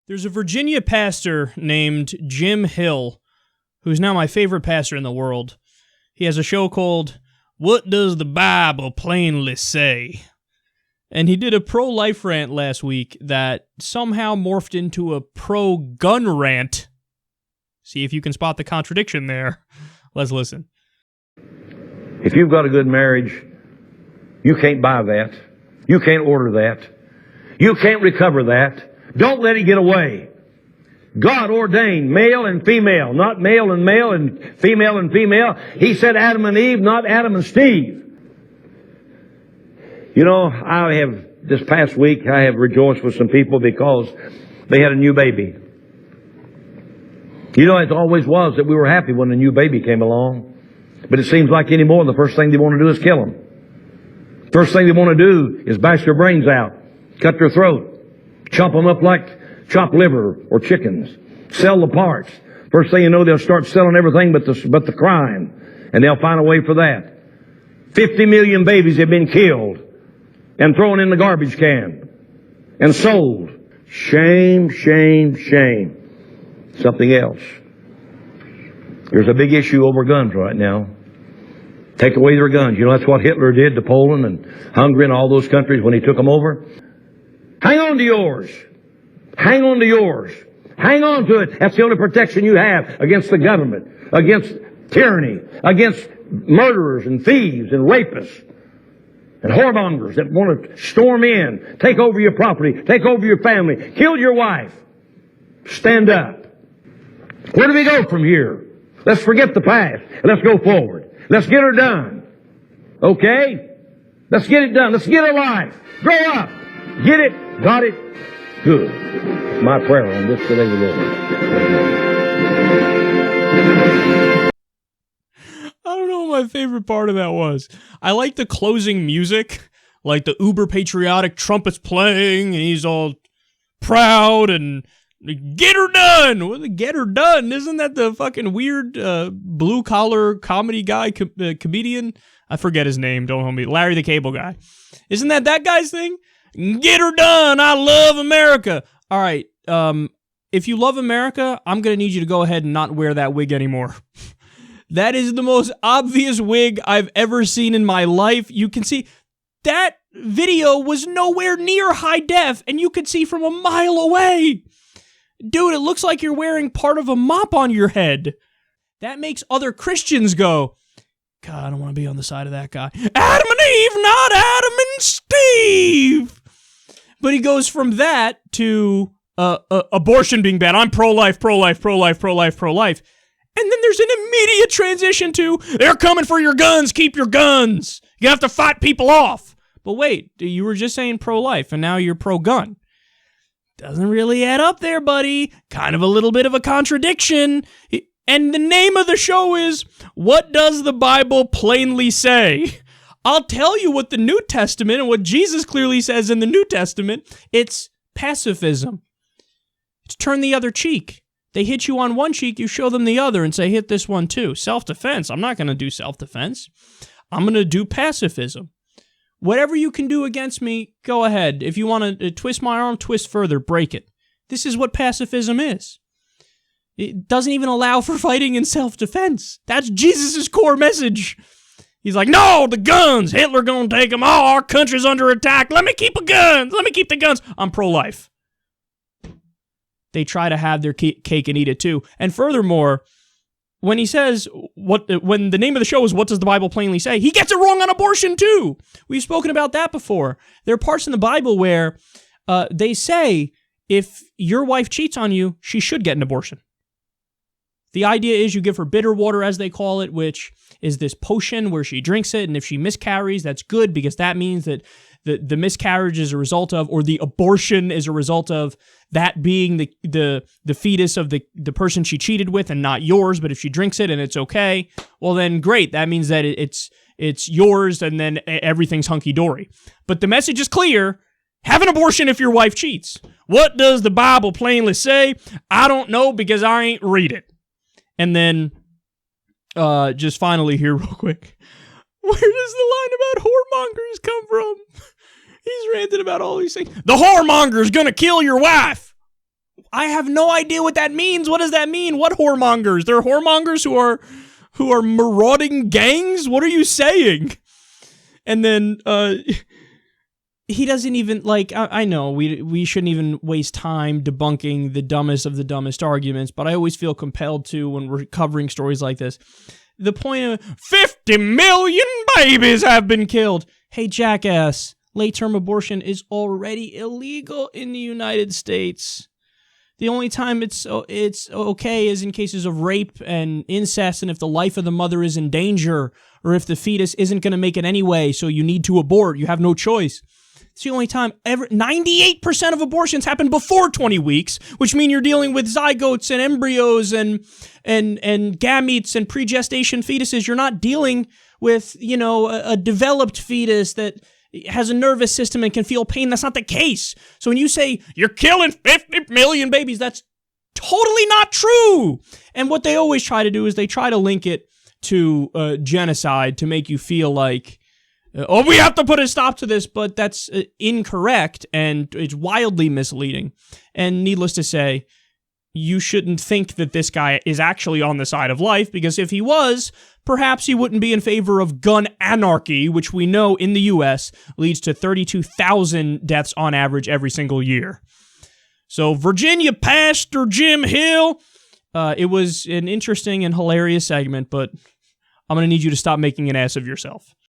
There's a Virginia pastor named Jim Hill, who's now my favorite pastor in the world. He has a show called What Does the Bible Plainly Say? And he did a pro-life rant last week that somehow morphed into a pro-gun rant. See if you can spot the contradiction there. Let's listen. If you've got a good marriage, you can't buy that. You can't order that. You can't recover that. Don't let it get away. God ordained male and female, not male and female. He said Adam and Eve, not Adam and Steve. You know, this past week, I have rejoiced with some people because they had a new baby. You know, it always was that we were happy when a new baby came along. But it seems like anymore, the first thing they want to do is kill them. First thing they want to do is bash their brains out, cut their throat, chop them up like chopped liver or chickens, sell the parts. First thing you know, they'll start selling everything but the crime, and they'll find a way for that. 50 million babies have been killed and thrown in the garbage can and sold. Shame, shame, shame. Something else. There's a big issue over guns right now. Take away their guns. You know, that's what Hitler did to Poland and Hungary and all those countries when he took them over. Hang on to yours. Hang on to yours. Hang on to it. That's the only protection you have against the government, against tyranny, against murderers and thieves and rapists and whoremongers that want to storm in, take over your property, take over your family, kill your wife. Stand up. Where do we go from here? Let's forget the past and let's go forward. Let's get her done. Okay? Let's get it done. Let's get a life. Grow up. Get it. Got it. Good. It's my prayer on this today, the Lord. I don't know what my favorite part of that was. I like the closing music, like the uber patriotic trumpets playing, and he's all proud and get her done. What the get her done? Isn't that the fucking weird blue collar comedy guy comedian? I forget his name. Don't hold me. Larry the Cable Guy. Isn't that guy's thing? Get her done. I love America. All right. If you love America, I'm going to need you to go ahead and not wear that wig anymore. That is the most obvious wig I've ever seen in my life. You can see that video was nowhere near high def, and you could see from a mile away. Dude, it looks like you're wearing part of a mop on your head. That makes other Christians go, God, I don't want to be on the side of that guy. Adam and Eve, not Adam and Steve. But he goes from that to abortion being bad. I'm pro-life, pro-life, pro-life, pro-life, pro-life. And then there's an immediate transition to, they're coming for your guns, keep your guns. You have to fight people off. But wait, you were just saying pro-life, and now you're pro-gun. Doesn't really add up there, buddy. Kind of a little bit of a contradiction. And the name of the show is, What Does the Bible Plainly Say? I'll tell you what the New Testament and what Jesus clearly says in the New Testament. It's pacifism. It's turn the other cheek. They hit you on one cheek, you show them the other and say, hit this one too. Self-defense. I'm not going to do self-defense. I'm going to do pacifism. Whatever you can do against me, go ahead. If you want to twist my arm, twist further, break it. This is what pacifism is. It doesn't even allow for fighting in self-defense. That's Jesus' core message. He's like, no, the guns. Hitler gonna take them all. Our country's under attack. Let me keep the guns. Let me keep the guns. I'm pro-life. They try to have their cake and eat it too. And furthermore, when he says, when the name of the show is What Does the Bible Plainly Say? He gets it wrong on abortion too. We've spoken about that before. There are parts in the Bible where they say if your wife cheats on you, she should get an abortion. The idea is you give her bitter water, as they call it, which is this potion where she drinks it, and if she miscarries, that's good because that means that the miscarriage is a result of, or the abortion is a result of that being the fetus of the person she cheated with and not yours. But if she drinks it and it's okay, well then great. That means that it's yours and then everything's hunky-dory. But the message is clear. Have an abortion if your wife cheats. What does the Bible plainly say? I don't know because I ain't read it. And then, just finally here real quick, where does the line about whoremongers come from? He's ranting about all these things. The whoremonger's gonna kill your wife. I have no idea what that means. What does that mean? What whoremongers? There are whoremongers who are marauding gangs? What are you saying? And then he doesn't even, like, I know we shouldn't even waste time debunking the dumbest of the dumbest arguments, but I always feel compelled to when we're covering stories like this. The point of 50 million babies have been killed. Hey, jackass, late-term abortion is already illegal in the United States. The only time it's okay is in cases of rape and incest, and if the life of the mother is in danger, or if the fetus isn't going to make it anyway, so you need to abort. You have no choice. It's the only time ever. 98% of abortions happen before 20 weeks, which mean you're dealing with zygotes and embryos and gametes and pregestation fetuses. You're not dealing with, a developed fetus that has a nervous system and can feel pain. That's not the case. So when you say you're killing 50 million babies, that's totally not true. And what they always try to do is they try to link it to genocide to make you feel like, we have to put a stop to this, but that's incorrect, and it's wildly misleading. And needless to say, you shouldn't think that this guy is actually on the side of life, because if he was, perhaps he wouldn't be in favor of gun anarchy, which we know in the U.S. leads to 32,000 deaths on average every single year. So, Virginia Pastor Jim Hill, it was an interesting and hilarious segment, but I'm going to need you to stop making an ass of yourself.